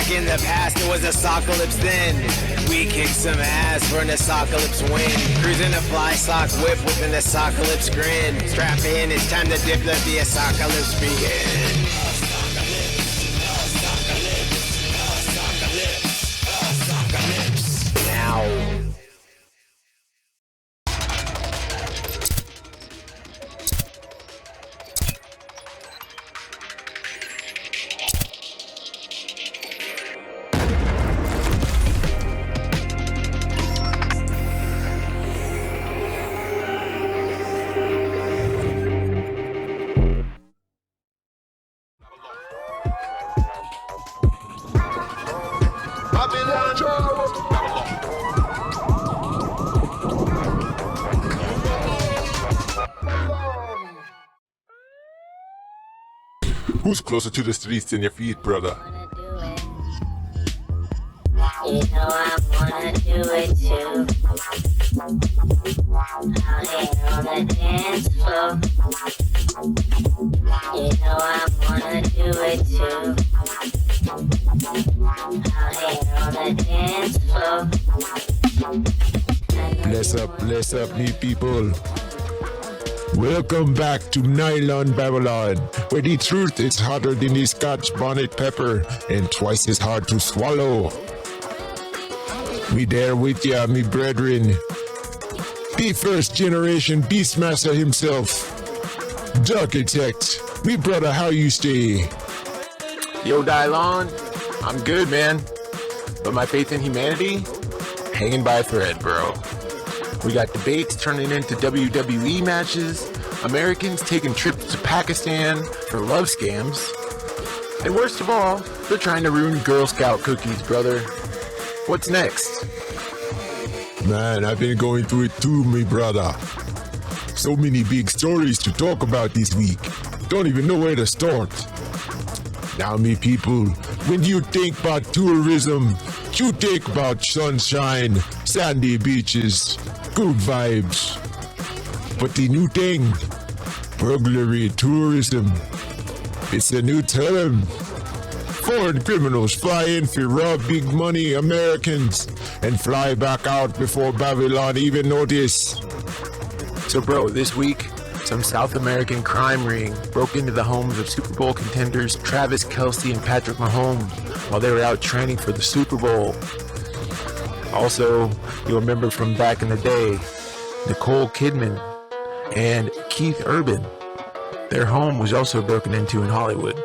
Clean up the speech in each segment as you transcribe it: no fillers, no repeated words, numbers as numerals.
back in the past, it was a socalypse then. We kicked some ass for an apocalypse win. Cruising a fly sock whip with an apocalypse grin. Strap in, it's time to dip, let the apocalypse begin. Now. Who's closer to the streets than your feet, brother? You know I wanna do it too. Out here on the dance floor. You know I wanna do it too. Out here on the dance floor. Bless up, me people. Welcome back to Nylon Babylon, where the truth is hotter than the Scotch bonnet pepper and twice as hard to swallow. Me there with ya, me brethren. The first generation Beastmaster himself. Architect, me brother, how you stay? Yo, Dylon, I'm good, man. But my faith in humanity, hanging by a thread, bro. We got debates turning into WWE matches, Americans taking trips to Pakistan for love scams, and worst of all, they're trying to ruin Girl Scout cookies, brother. What's next? Man, I've been going through it too, me brother. So many big stories to talk about this week. Don't even know where to start. Now, me people, when you think about tourism, you think about sunshine, sandy beaches, good vibes. But the new thing, burglary tourism, it's a new term. Foreign criminals fly in for rob big money Americans and fly back out before Babylon even notice. So, bro, this week, some South American crime ring broke into the homes of Super Bowl contenders Travis Kelce and Patrick Mahomes while they were out training for the Super Bowl. Also, you'll remember from back in the day, Nicole Kidman and Keith Urban. Their home was also broken into in Hollywood.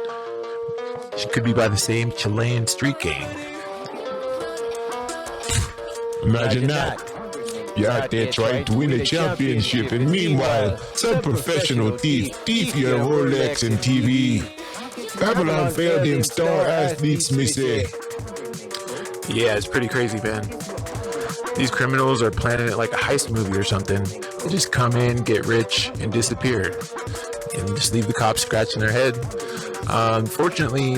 She could be by the same Chilean street gang. Imagine that. You're out there trying to win a championship, and meanwhile, some professional thief your Rolex and TV. Babylon failed them star athletes, me say. Yeah, it's pretty crazy, man. These criminals are planning it like a heist movie or something. They just come in, get rich, and disappear. And just leave the cops scratching their head. Unfortunately,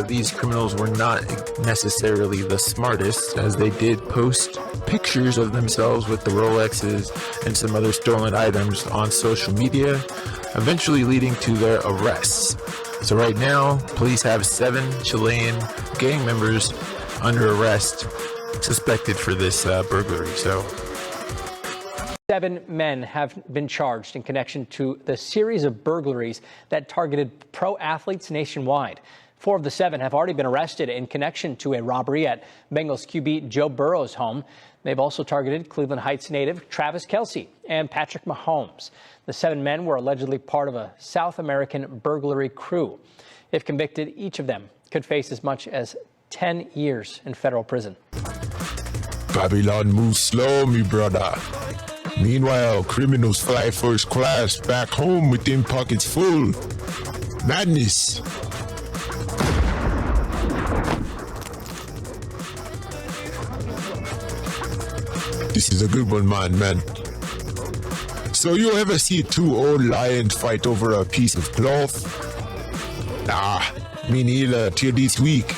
these criminals were not necessarily the smartest, as they did post pictures of themselves with the Rolexes and some other stolen items on social media, eventually leading to their arrests. So right now, police have 7 Chilean gang members under arrest, suspected for this burglary. So 7 men have been charged in connection to the series of burglaries that targeted pro athletes nationwide. 4 of the 7 have already been arrested in connection to a robbery at Bengals QB Joe Burrow's home. They've also targeted Cleveland Heights native Travis Kelce and Patrick Mahomes. The 7 men were allegedly part of a South American burglary crew. If convicted, each of them could face as much as 10 years in federal prison. Babylon moves slow, me brother. Meanwhile, criminals fly first class back home with them pockets full. Madness. This is a good one, man. So you ever see 2 old lions fight over a piece of cloth? Nah, me neither till this week,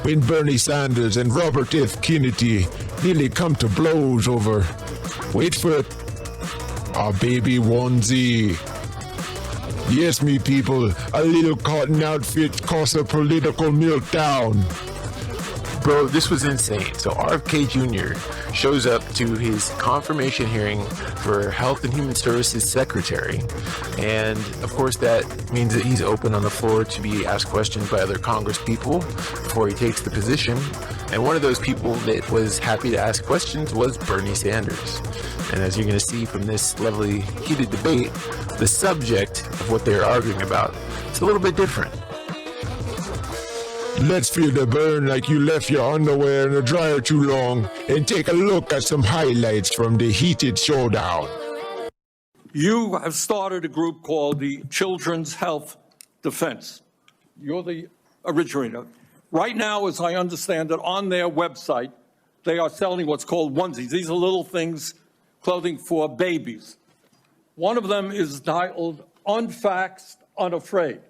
when Bernie Sanders and Robert F. Kennedy nearly come to blows over, wait for it, a baby onesie. Yes, me people, a little cotton outfit caused a political meltdown. Bro, this was insane. So RFK Jr. shows up to his confirmation hearing for Health and Human Services Secretary. And of course that means that he's open on the floor to be asked questions by other Congress people before he takes the position. And one of those people that was happy to ask questions was Bernie Sanders. And as you're going to see from this lovely heated debate, the subject of what they're arguing about, it's a little bit different. Let's feel the burn like you left your underwear in the dryer too long and take a look at some highlights from the heated showdown. You have started a group called the Children's Health Defense. You're the originator. Right now, as I understand it, on their website, they are selling what's called onesies. These are little things, clothing for babies. One of them is titled Unfaxed, Unafraid.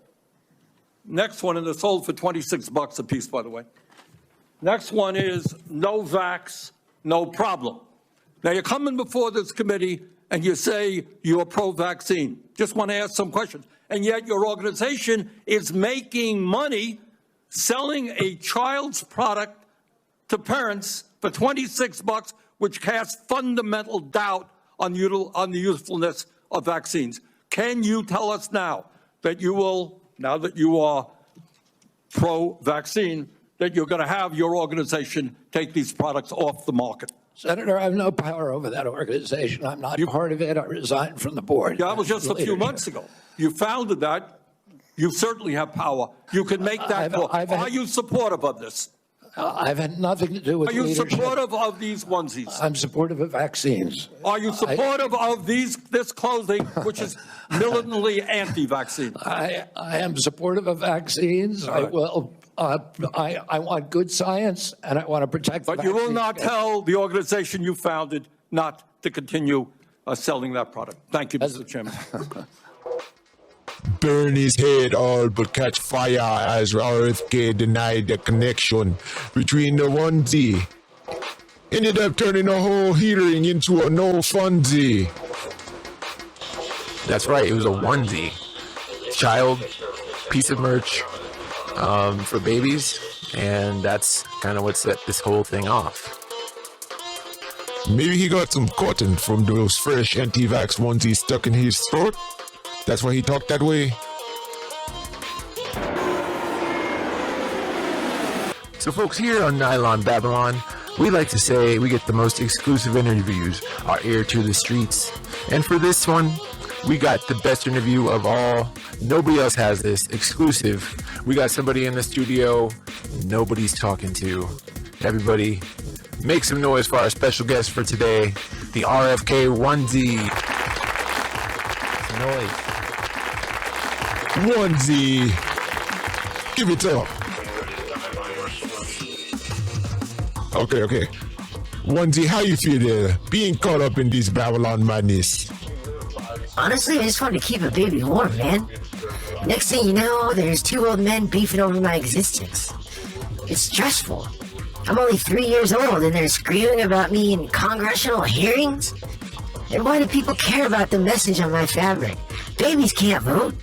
Next one, and they're sold for $26 a piece, by the way. Next one is No Vax, No Problem. Now, you're coming before this committee and you say you're pro-vaccine. Just want to ask some questions. And yet your organization is making money selling a child's product to parents for $26, which casts fundamental doubt on the usefulness of vaccines. Can you tell us now that you will, now that you are pro-vaccine, that you're going to have your organization take these products off the market? Senator, I have no power over that organization. I'm not part of it. I resigned from the board. Yeah, that was just a few months ago. You founded that. You certainly have power. You can make that call. Are you supportive of this? I've had nothing to do with leadership. Are you supportive of these onesies? I'm supportive of vaccines. Are you supportive of this clothing, which is militantly anti-vaccine? I am supportive of vaccines. Right. I will. I want good science, and I want to protect. But you will not tell the organization you founded not to continue selling that product. Thank you, Mr. Chairman. Bernie's head all but catch fire as RFK denied the connection between the onesie. Ended up turning the whole hearing into a no funsie. That's right, it was a onesie. Child piece of merch for babies, and that's kind of what set this whole thing off. Maybe he got some cotton from those fresh anti-vax onesies stuck in his throat. That's why he talked that way. So folks, here on Nylon Babylon, we like to say we get the most exclusive interviews, our ear to the streets. And for this one, we got the best interview of all. Nobody else has this, exclusive. We got somebody in the studio nobody's talking to. Everybody, make some noise for our special guest for today, the RFK onesie. Some noise. Onesie. Give it up. Okay. Onesie, how you feel there? Being caught up in this Babylon madness. Honestly, I just wanted to keep a baby warm, man. Next thing you know, there's two old men beefing over my existence. It's stressful. I'm only 3 years old and they're screaming about me in congressional hearings? And why do people care about the message on my fabric? Babies can't vote.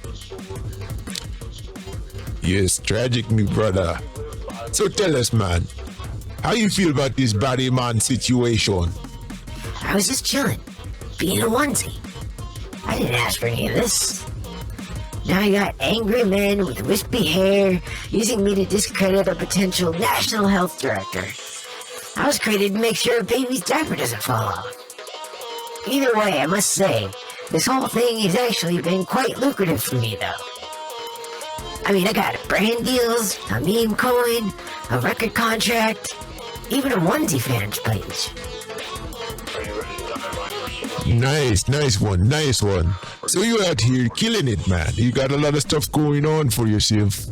Yes, tragic, me brother. So tell us, man, how you feel about this body man situation? I was just chilling, being a onesie. I didn't ask for any of this. Now you got angry men with wispy hair using me to discredit a potential national health director. I was created to make sure a baby's diaper doesn't fall off. Either way, I must say, this whole thing has actually been quite lucrative for me, though. I mean, I got brand deals, a meme coin, a record contract, even a onesie fans page. Nice one. So you out here killing it, man. You got a lot of stuff going on for yourself.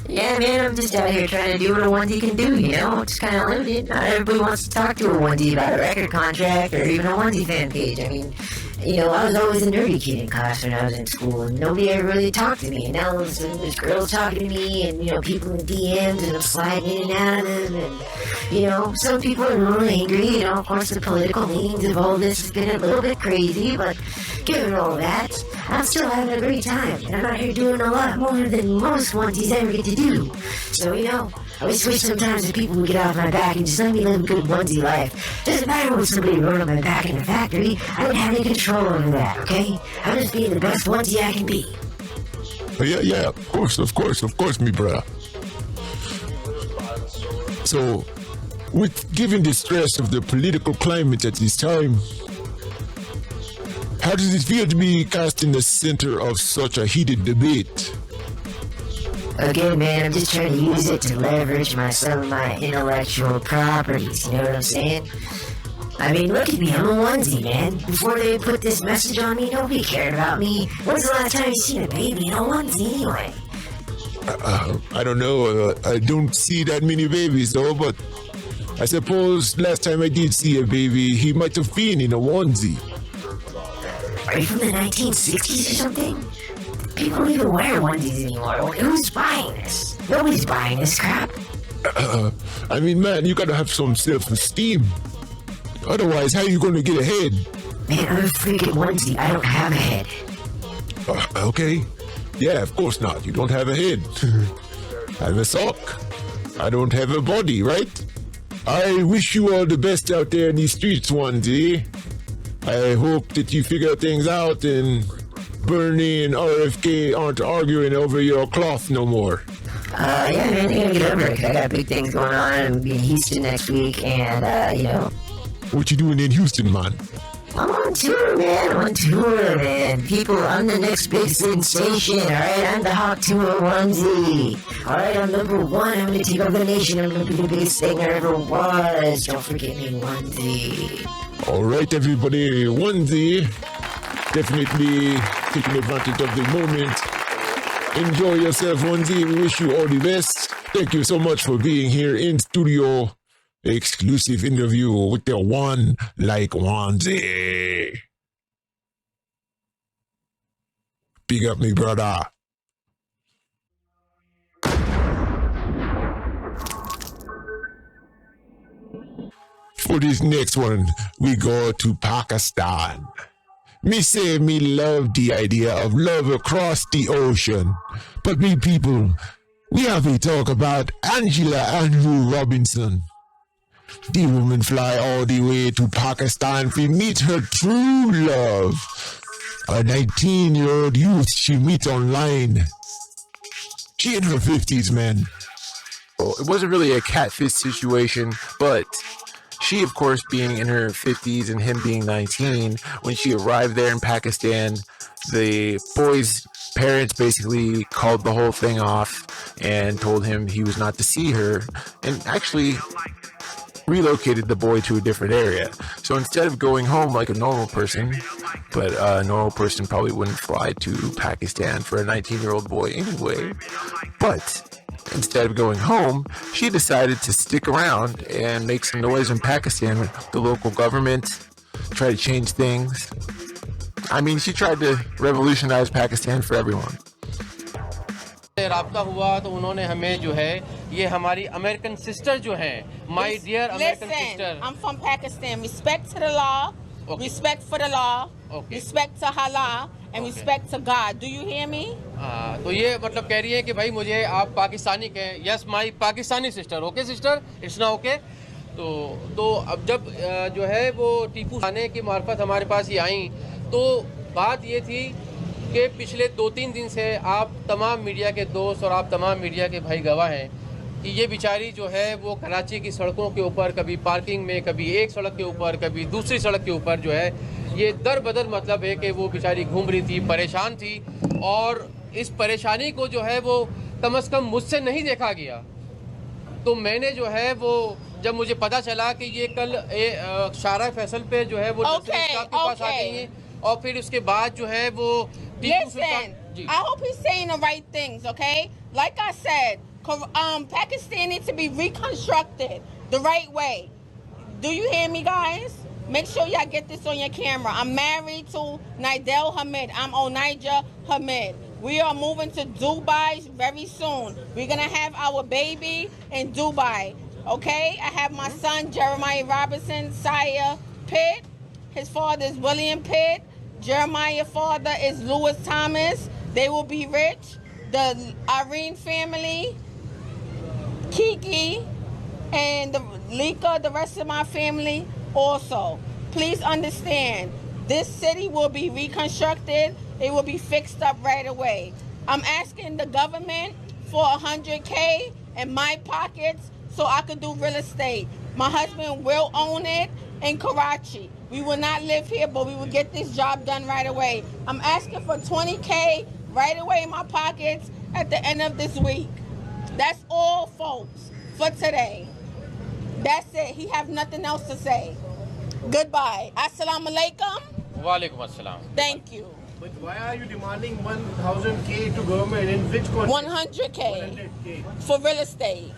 Yeah, man, I'm just out here trying to do what a onesie can do, you know? It's kind of limited. Not everybody wants to talk to a onesie about a record contract or even a onesie fan page. I mean, you know, I was always a nerdy kid in class when I was in school, and nobody ever really talked to me. And now there's girls talking to me, and, you know, people in DMs, and I'm sliding in and out of them, and, you know, some people are really angry. You know, of course, the political leanings of all this has been a little bit crazy, but given all that, I'm still having a great time, and I'm out here doing a lot more than most onesies ever get to do. So, you know, I wish sometimes the people would get off my back and just let me live a good onesie life. Doesn't matter what somebody wrote on my back in the factory. I don't have any control over that, okay? I'm just being the best onesie I can be. Yeah, of course, me brother. So, given the stress of the political climate at this time, how does it feel to be cast in the center of such a heated debate? Again, man, I'm just trying to use it to leverage some of my intellectual properties, you know what I'm saying? I mean, look at me, I'm a onesie, man. Before they put this message on me, nobody cared about me. When's the last time you seen a baby in a onesie anyway? I don't know, I don't see that many babies though, but I suppose last time I did see a baby, he might have been in a onesie. Are you from the 1960s or something? People don't even wear onesies anymore. Who's buying this? Nobody's buying this crap. I mean, man, you gotta have some self-esteem. Otherwise, how are you gonna get ahead? Man, I'm a freaking onesie. I don't have a head. Okay. Yeah, of course not. You don't have a head. I'm a sock. I don't have a body, right? I wish you all the best out there in these streets, onesie. I hope that you figure things out and Bernie and RFK aren't arguing over your cloth no more. Yeah, man, I gotta get over it. I got big things going on. I'm gonna be in Houston next week, and, you know. What you doing in Houston, man? I'm on tour, man. I'm on tour, man. People, I'm the next big sensation, alright? I'm the Hawk Tour onesie. Alright, I'm #1. I'm gonna take over the nation. I'm gonna be the biggest thing there ever was. Don't forget me, onesie. Alright, everybody, onesie. Definitely taking advantage of the moment. Enjoy yourself, onesie. We wish you all the best. Thank you so much for being here in studio. Exclusive interview with the one like onesie. Big up me brother. For this next one, we go to Pakistan. Me say me love the idea of love across the ocean. But me people, we have to talk about Onija Robinson. The woman fly all the way to Pakistan to meet her true love. A 19-year-old youth she meet online. She in her 50s, man. Well, it wasn't really a catfish situation, but she, of course, being in her 50s and him being 19, when she arrived there in Pakistan, the boy's parents basically called the whole thing off and told him he was not to see her, and actually relocated the boy to a different area. So instead of going home like a normal person, but a normal person probably wouldn't fly to Pakistan for a 19-year-old boy anyway, but instead of going home, she decided to stick around and make some noise in Pakistan with the local government, try to change things. I mean, she tried to revolutionize Pakistan for everyone. राब्ता हुआ तो उन्होंने हमें जो है ये हमारी American sister जो हैं, my dear American sister. I'm from Pakistan. Respect to the law, respect for the law, respect to Allah, and respect to God. Do you hear me? तो ये मतलब कह रही है कि भाई मुझे आप पाकिस्तानी कहें. Yes, my Pakistani sister. Okay, sister? It's not okay. तो अब जब जो है वो टीपू खाने की मार्फत हमारे पास ये आई, तो बात ये थी कि पिछले 2-3 दिन से आप तमाम मीडिया के दोस्त और आप तमाम मीडिया के भाई गवाह हैं कि ये बेचारी जो है वो कराची की सड़कों के ऊपर कभी पार्किंग में, कभी एक सड़क के ऊपर, कभी दूसरी सड़क के ऊपर जो है ये दर बदर मतलब है कि वो बेचारी घूम रही थी, परेशान थी, और इस परेशानी को जो है वो कम से कम मुझसे नहीं देखा गया। तो मैंने जो है वो जब मुझे पता चला कि ये कल शारा फैसल पे जो है वो के पास आ गई हैं, और फिर उसके बाद जो है वो Listen, I hope he's saying the right things, okay? Like I said, Pakistan needs to be reconstructed the right way. Do you hear me, guys? Make sure y'all get this on your camera. I'm married to Nidel Hamid. I'm Onija Hamid. We are moving to Dubai very soon. We're going to have our baby in Dubai, okay? I have my son, Jeremiah Robinson, Sire Pitt. His father is William Pitt. Jeremiah's father is Lewis Thomas. They will be rich. The Irene family, Kiki, and Lika, the rest of my family also. Please understand, this city will be reconstructed. It will be fixed up right away. I'm asking the government for $100K in my pockets so I could do real estate. My husband will own it in Karachi. We will not live here, but we will get this job done right away. I'm asking for $20K right away in my pockets at the end of this week. That's all, folks, for today. That's it. He have nothing else to say. Goodbye. Assalamu alaikum. Walaikum assalam. Thank you. But why are you demanding 1,000K to government in which context? 100K for real estate.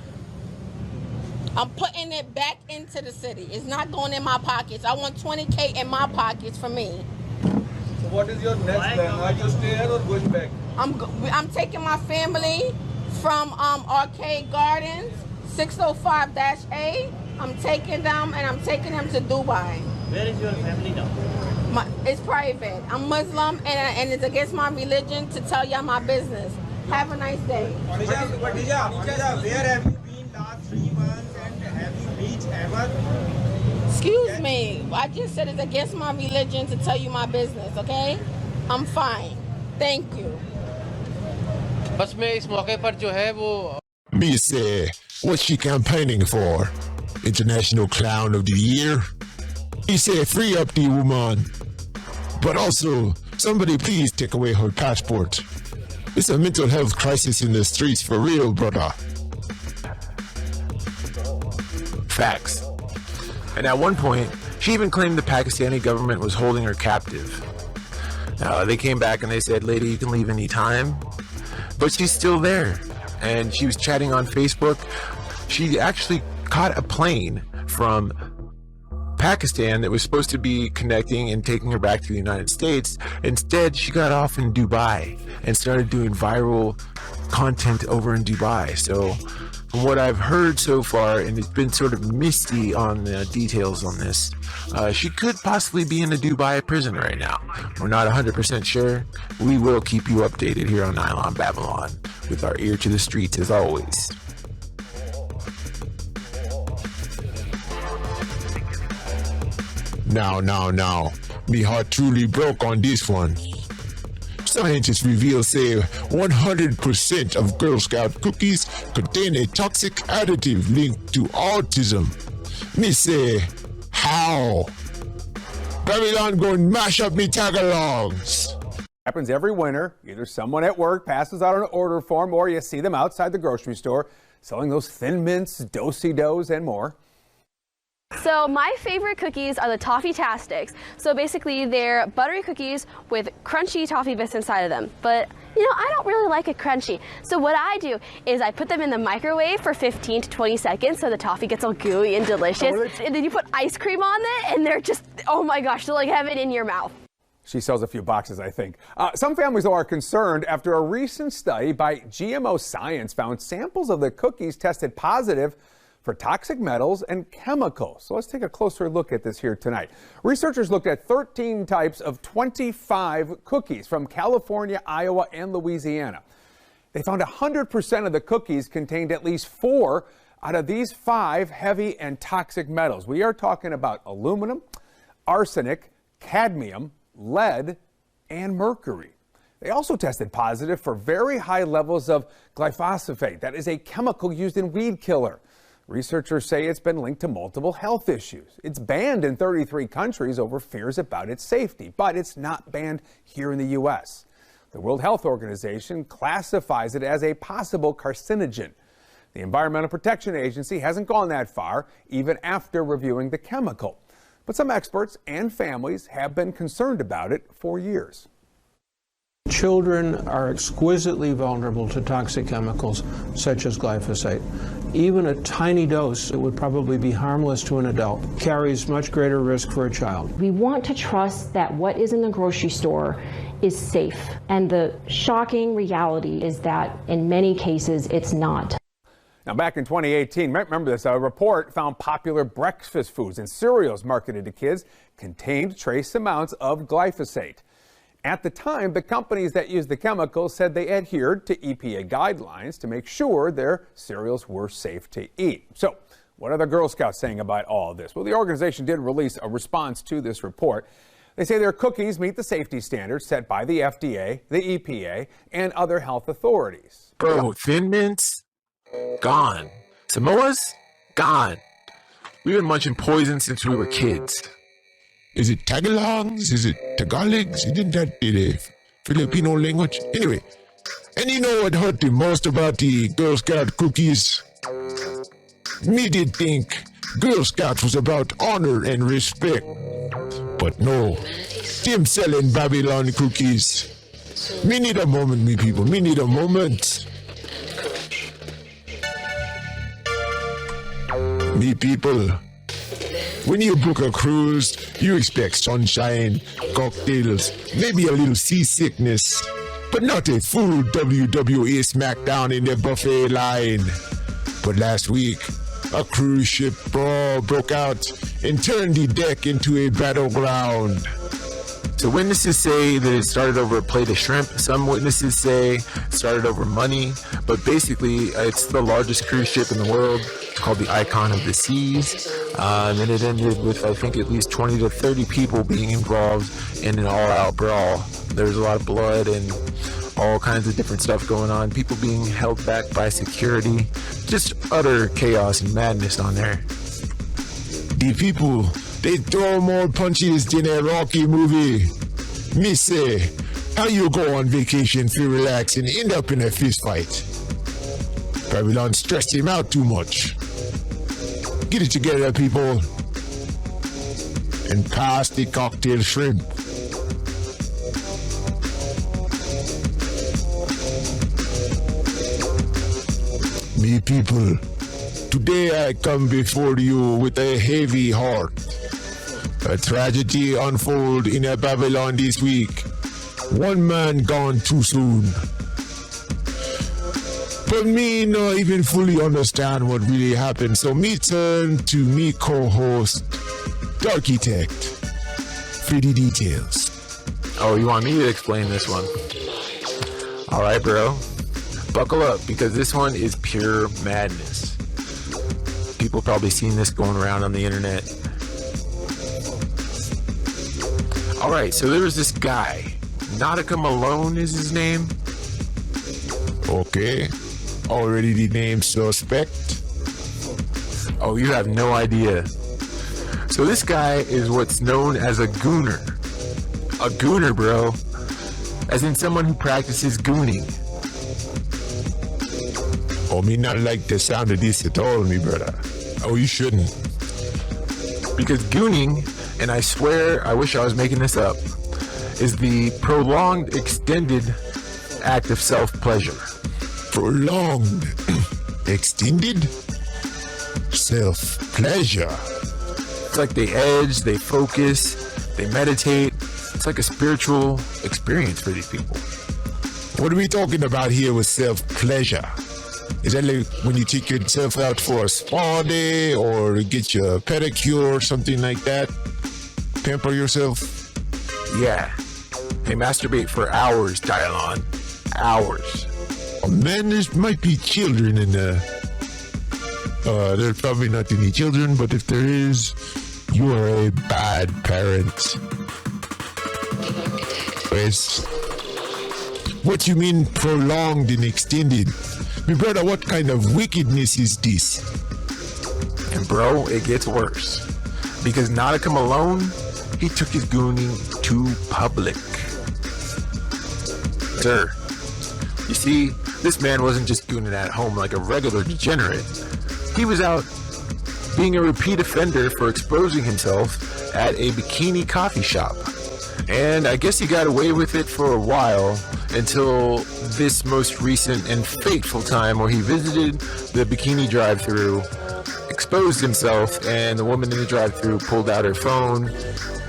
I'm putting it back into the city. It's not going in my pockets. I want 20K in my pockets for me. So what is your next plan? Are you staying or going back? I'm taking my family from Arcade Gardens, 605-A. I'm taking them to Dubai. Where is your family now? It's private. I'm Muslim and it's against my religion to tell y'all my business. Have a nice day. Onija, where have you been last 3 months and have you reached ever? Excuse me. I just said it's against my religion to tell you my business, okay? I'm fine. Thank you. बस मैं इस मौके पर जो है वो Me say, what's she campaigning for? International Clown of the Year? He say, free up the woman. But also, somebody please take away her passport. It's a mental health crisis in the streets for real, brother. Facts. And at one point, she even claimed the Pakistani government was holding her captive. They came back and they said, lady, you can leave any time. But she's still there. And she was chatting on Facebook. She actually caught a plane from Pakistan that was supposed to be connecting and taking her back to the United States. Instead, she got off in Dubai and started doing viral content over in Dubai. So from what I've heard so far, and it's been sort of misty on the details on this, she could possibly be in a Dubai prison right now. We're not 100% sure. We will keep you updated here on Nylon Babylon with our ear to the streets as always. Now. Me heart truly broke on this one. Scientists reveal say 100% of Girl Scout cookies contain a toxic additive linked to autism. Me say, how? Babylon gon' mash up me tagalongs. Happens every winter. Either someone at work passes out an order form or you see them outside the grocery store selling those Thin Mints, Do-si-dos, and more. So my favorite cookies are the Toffee-tastics. So basically they're buttery cookies with crunchy toffee bits inside of them. But you know, I don't really like it crunchy. So what I do is I put them in the microwave for 15 to 20 seconds so the toffee gets all gooey and delicious. And then you put ice cream on it and they're just, oh my gosh, they're like heaven in your mouth. She sells a few boxes, I think. Some families, though, are concerned after a recent study by GMO Science found samples of the cookies tested positive for toxic metals and chemicals. So let's take a closer look at this here tonight. Researchers looked at 13 types of 25 cookies from California, Iowa, and Louisiana. They found 100% of the cookies contained at least 4 out of these 5 heavy and toxic metals. We are talking about aluminum, arsenic, cadmium, lead, and mercury. They also tested positive for very high levels of glyphosate. That is a chemical used in weed killer. Researchers say it's been linked to multiple health issues. It's banned in 33 countries over fears about its safety, but it's not banned here in the U.S. The World Health Organization classifies it as a possible carcinogen. The Environmental Protection Agency hasn't gone that far, even after reviewing the chemical. But some experts and families have been concerned about it for years. Children are exquisitely vulnerable to toxic chemicals such as glyphosate. Even a tiny dose that would probably be harmless to an adult carries much greater risk for a child. We want to trust that what is in the grocery store is safe. And the shocking reality is that in many cases it's not. Now, back in 2018, remember this, a report found popular breakfast foods and cereals marketed to kids contained trace amounts of glyphosate. At the time, the companies that used the chemicals said they adhered to EPA guidelines to make sure their cereals were safe to eat. So, what are the Girl Scouts saying about all of this? Well, the organization did release a response to this report. They say their cookies meet the safety standards set by the FDA, the EPA, and other health authorities. Bro, Thin Mints, gone. Samoa's, gone. We've been munching poison since we were kids. Is it Tagalongs? Is it Tagalogs? Isn't that the Filipino language? Anyway, and you know what hurt the most about the Girl Scout cookies? Me did think Girl Scouts was about honor and respect. But no, them selling Babylon cookies. Me need a moment, me people. Me need a moment. Me people. When you book a cruise, you expect sunshine, cocktails, maybe a little seasickness, but not a full WWE SmackDown in the buffet line. But last week, a cruise ship brawl broke out and turned the deck into a battleground. So witnesses say that it started over a plate of shrimp. Some witnesses say it started over money. But basically, it's the largest cruise ship in the world. It's called the Icon of the Seas. And then it ended with, I think, at least 20 to 30 people being involved in an all-out brawl. There was a lot of blood and all kinds of different stuff going on. People being held back by security. Just utter chaos and madness on there. The people, they throw more punches than a Rocky movie. Me say, how you go on vacation, feel relax, and end up in a fist fight? Babylon stressed him out too much. Get it together, people. And pass the cocktail shrimp. Me people, today I come before you with a heavy heart. A tragedy unfold in a Babylon this week. One man gone too soon. But me not even fully understand what really happened, so me turn to me co-host, Darkitect, for the details. Oh, you want me to explain this one? All right, bro. Buckle up, because this one is pure madness. People probably seen this going around on the internet. All right, so there was this guy. Nautica Malone is his name. Okay. Already the name suspect? Oh, you have no idea. So this guy is what's known as a gooner. A gooner, bro. As in someone who practices gooning. Oh, me not like the sound of this at all, me brother. Oh, you shouldn't. Because gooning, and I swear, I wish I was making this up, is the prolonged, extended act of self-pleasure. Prolonged, extended, self-pleasure. It's like they edge, they focus, they meditate. It's like a spiritual experience for these people. What are we talking about here with self-pleasure? Is that like when you take yourself out for a spa day or get your pedicure or something like that? Pamper yourself? Yeah. They masturbate for hours, Dylon. Hours. Oh, man, there might be children in there. There's probably not any children, but if there is, you are a bad parent. Yes. What you mean prolonged and extended? My brother, what kind of wickedness is this? And bro, it gets worse. Because Nautica Malone, he took his gooning to public. Sir, you see, this man wasn't just gooning at home like a regular degenerate. He was out being a repeat offender for exposing himself at a bikini coffee shop. And I guess he got away with it for a while until this most recent and fateful time where he visited the bikini drive-thru, exposed himself, and the woman in the drive-thru pulled out her phone,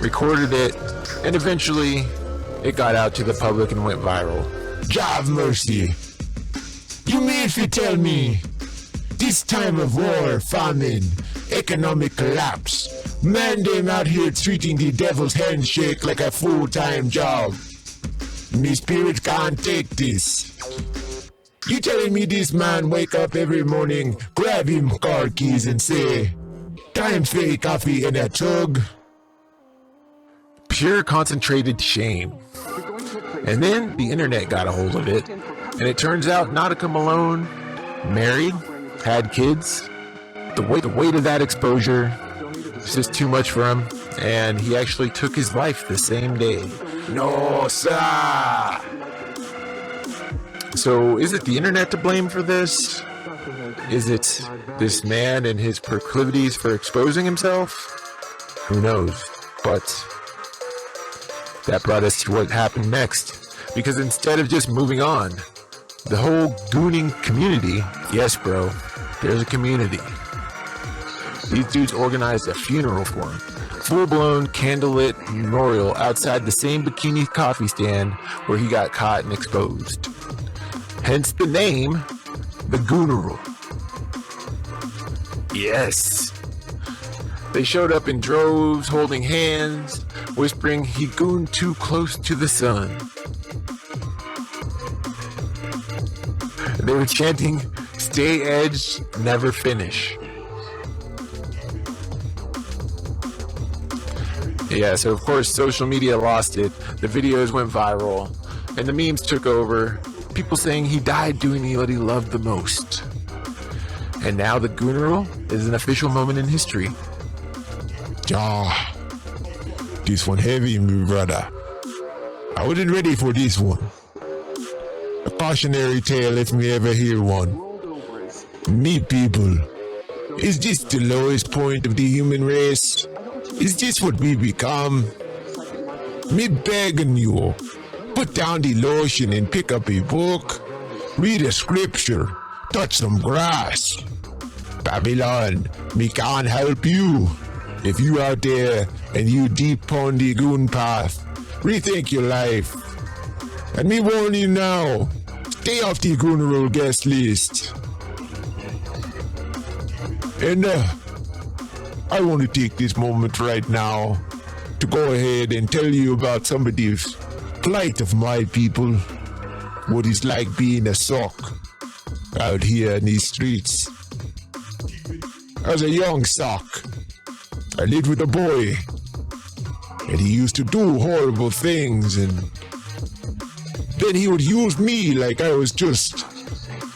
recorded it, and eventually it got out to the public and went viral. Job mercy. You mean to tell me this time of war, famine, economic collapse, man them out here treating the devil's handshake like a full-time job. Me spirit can't take this. You telling me this man wake up every morning, grab him car keys and say, time for coffee in a tug? Pure concentrated shame. And then the internet got a hold of it, and it turns out Nautica Malone, married, had kids. The weight of that exposure was just too much for him, and he actually took his life the same day. No, sir! So is it the internet to blame for this? Is it this man and his proclivities for exposing himself? Who knows? But that brought us to what happened next. Because instead of just moving on, the whole gooning community, yes bro, there's a community. These dudes organized a funeral for him. Full-blown candlelit memorial outside the same bikini coffee stand where he got caught and exposed. Hence the name, the GOONeral. Yes. They showed up in droves, holding hands, whispering he gooned too close to the sun. They were chanting, stay edged, never finish. Yeah, so of course social media lost it. The videos went viral, and the memes took over. People saying he died doing what he loved the most. And now the GOONeral is an official moment in history. Ah, this one heavy, my brother. I wasn't ready for this one. A cautionary tale if me ever hear one. Me people, is this the lowest point of the human race? Is this what we become? Me begging you, put down the lotion and pick up a book, read a scripture, touch some grass. Babylon, me can't help you. If you out there and you deep on the goon path, rethink your life. And me warn you now, stay off the GOONeral guest list. And I want to take this moment right now to go ahead and tell you about some of the plight of my people, what it's like being a sock out here in these streets. As a young sock, I lived with a boy, and he used to do horrible things, and then he would use me like I was just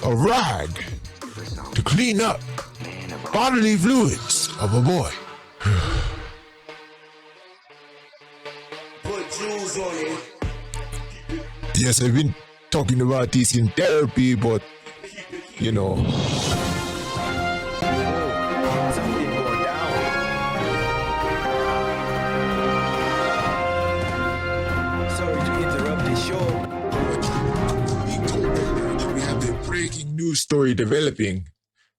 a rag to clean up bodily fluids of a boy. Yes, I've been talking about this in therapy, but, you know. Something going down. Sorry to interrupt the show. We have a breaking news story developing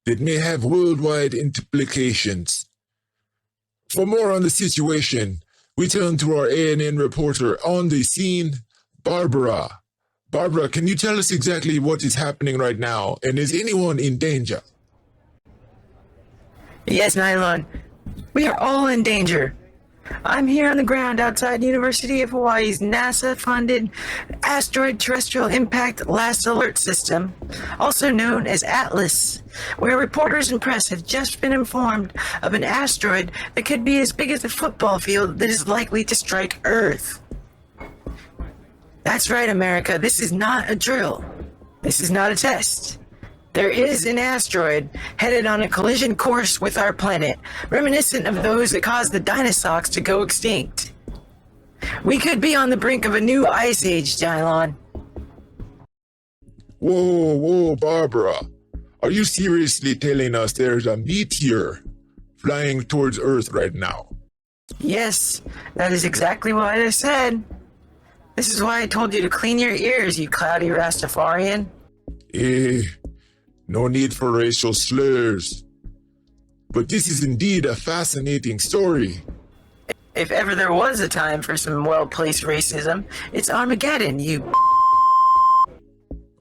that may have worldwide implications. For more on the situation, we turn to our ANN reporter on the scene, Barbara. Barbara, can you tell us exactly what is happening right now, and is anyone in danger? Yes, Nylon. We are all in danger. I'm here on the ground outside University of Hawaii's NASA-funded Asteroid Terrestrial Impact Last Alert System, also known as ATLAS, where reporters and press have just been informed of an asteroid that could be as big as a football field that is likely to strike Earth. That's right, America. This is not a drill. This is not a test. There is an asteroid headed on a collision course with our planet, reminiscent of those that caused the dinosaurs to go extinct. We could be on the brink of a new ice age, Dylon. Whoa, Barbara. Are you seriously telling us there's a meteor flying towards Earth right now? Yes, that is exactly what I said. This is why I told you to clean your ears, you cloudy Rastafarian. No need for racial slurs. But this is indeed a fascinating story. If ever there was a time for some well-placed racism, it's Armageddon, you...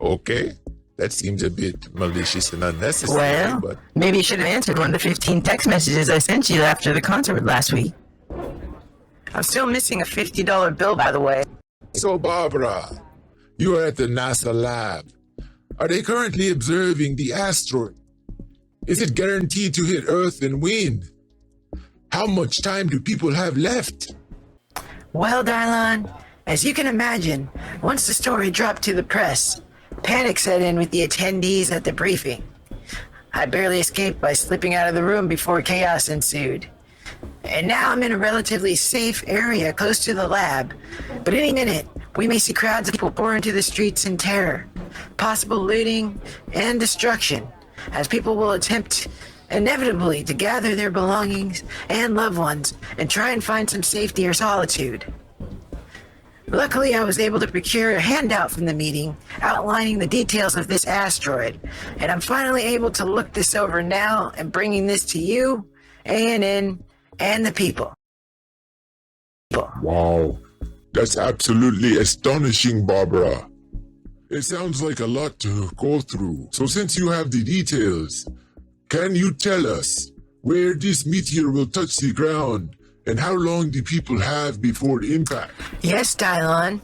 Okay, that seems a bit malicious and unnecessary, Well, but... maybe you should have answered one of the 15 text messages I sent you after the concert last week. I'm still missing a $50 bill, by the way. So, Barbara, you are at the NASA lab. Are they currently observing the asteroid? Is it guaranteed to hit Earth and win? How much time do people have left? Well, Dylon, as you can imagine, once the story dropped to the press, panic set in with the attendees at the briefing. I barely escaped by slipping out of the room before chaos ensued. And now I'm in a relatively safe area close to the lab, but any minute we may see crowds of people pour into the streets in terror, possible looting and destruction, as people will attempt inevitably to gather their belongings and loved ones and try and find some safety or solitude. Luckily, I was able to procure a handout from the meeting outlining the details of this asteroid, and I'm finally able to look this over now and bringing this to you, ANN, and the people. Wow, that's absolutely astonishing, Barbara. It sounds like a lot to go through. So since you have the details, can you tell us where this meteor will touch the ground and how long do people have before impact? Yes, Dylon.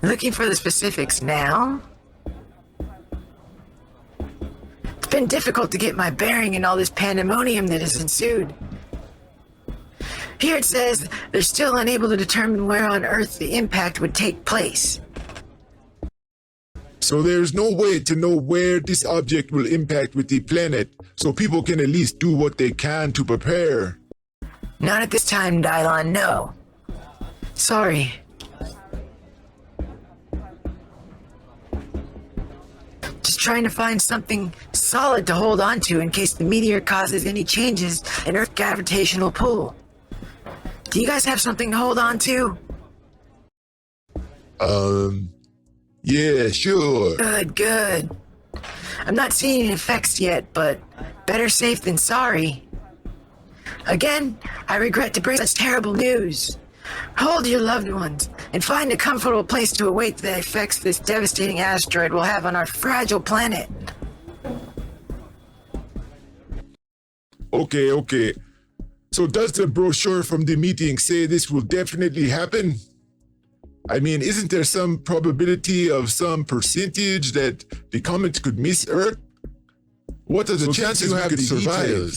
Looking for the specifics now? It's been difficult to get my bearing in all this pandemonium that has ensued. Here it says they're still unable to determine where on Earth the impact would take place. So there's no way to know where this object will impact with the planet, so people can at least do what they can to prepare. Not at this time, Dylon, no. Sorry. Just trying to find something solid to hold on to in case the meteor causes any changes in Earth's gravitational pull. Do you guys have something to hold on to? Yeah, sure. Good. I'm not seeing any effects yet, but better safe than sorry. Again, I regret to bring such terrible news. Hold your loved ones and find a comfortable place to await the effects this devastating asteroid will have on our fragile planet. Okay. So does the brochure from the meeting say this will definitely happen? I mean, isn't there some probability of some percentage that the comet could miss Earth? What are the chances we could survive?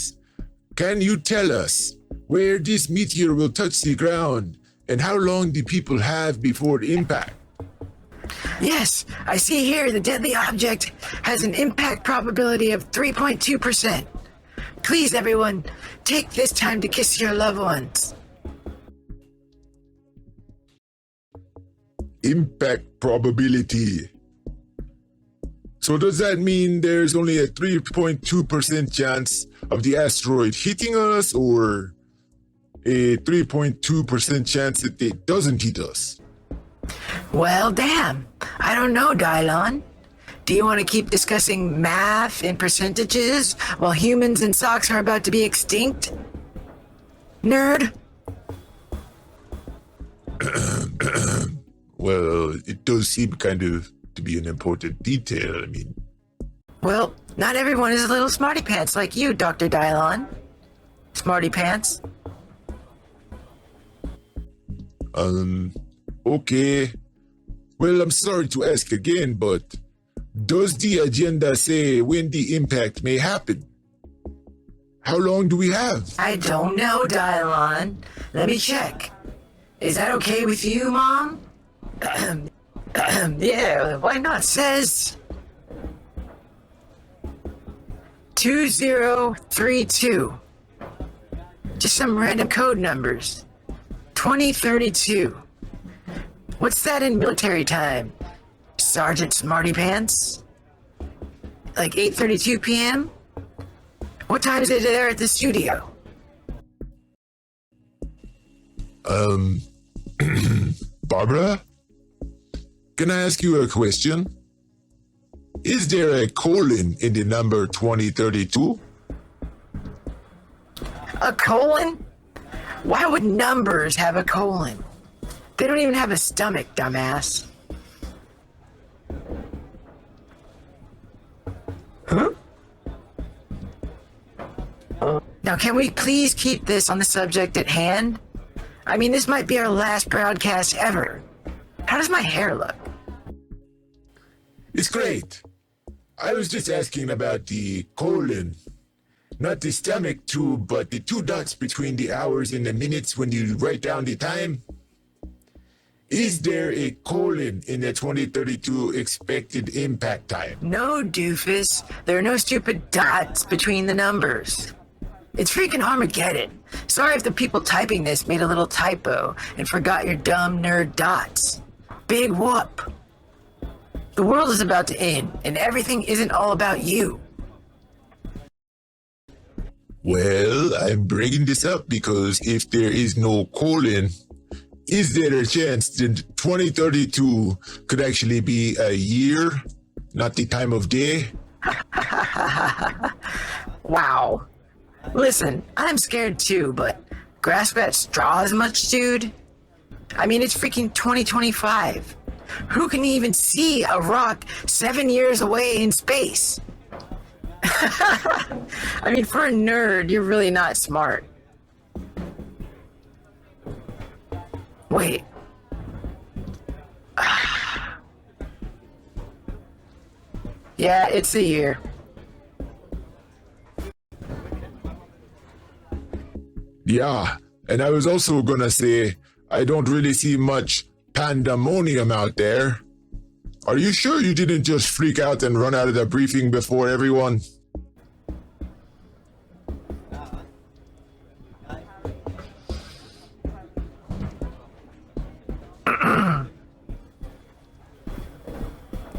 Can you tell us where this meteor will touch the ground and how long do people have before impact? Yes, I see here the deadly object has an impact probability of 3.2%. Please, everyone, take this time to kiss your loved ones. Impact probability. So does that mean there's only a 3.2% chance of the asteroid hitting us, or a 3.2% chance that it doesn't hit us? Well, damn. I don't know, Dylon. Do you want to keep discussing math and percentages while humans and socks are about to be extinct? Nerd? Well, it does seem kind of to be an important detail, I mean. Well, not everyone is a little smarty pants like you, Dr. Dylon. Smarty pants. Okay. Well, I'm sorry to ask again, but does the agenda say when the impact may happen? How long do we have? I don't know, Dylon. Let me check. Is that okay with you, Mom? Yeah, why not? Says 2032. Just some random code numbers. 2032. What's that in military time? Sergeant Smarty Pants? Like 8:32 p.m.? What time is it there at the studio? Barbara? Can I ask you a question? Is there a colon in the number 2032? A colon? Why would numbers have a colon? They don't even have a stomach, dumbass. Huh? Now, can we please keep this on the subject at hand? I mean, this might be our last broadcast ever. How does my hair look? It's great. I was just asking about the colon. Not the stomach tube, but the two dots between the hours and the minutes when you write down the time. Is there a colon in the 2032 expected impact time? No, doofus. There are no stupid dots between the numbers. It's freaking Armageddon. Sorry if the people typing this made a little typo and forgot your dumb nerd dots. Big whoop. The world is about to end, and everything isn't all about you. Well, I'm bringing this up because if there is no colon, is there a chance that 2032 could actually be a year, not the time of day? Wow. Listen, I'm scared too, but grasp at straws much, dude? I mean, it's freaking 2025. Who can even see a rock 7 years away in space? I mean, for a nerd, you're really not smart. Wait. Yeah, it's a year. Yeah, and I was also gonna say, I don't really see much pandemonium out there. Are you sure you didn't just freak out and run out of the briefing before everyone?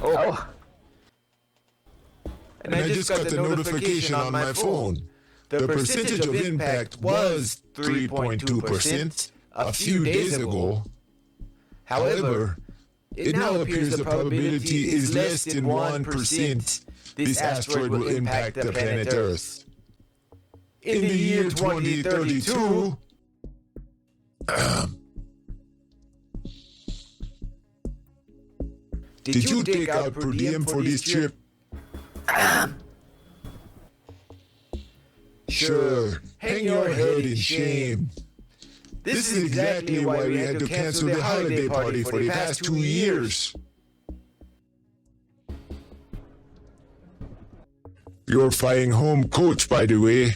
Oh. And I just got the notification on my phone. The percentage of impact was 3.2% a few days ago. However, it now appears the probability is less than 1% this asteroid will impact the planet Earth. In the year 2032, did you take out per diem for this trip? Sure, hang your head in shame. This is exactly why we had to cancel the holiday party for the past 2 years. You're flying home coach, by the way.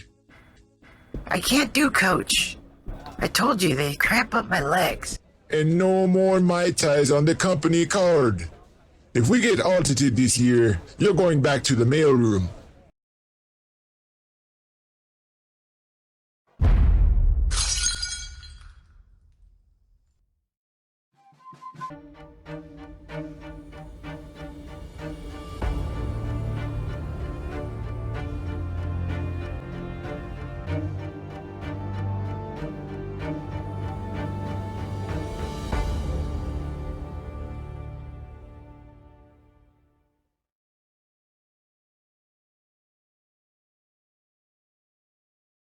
I can't do coach. I told you they cramp up my legs. And no more Mai Tais on the company card. If we get audited this year, you're going back to the mailroom.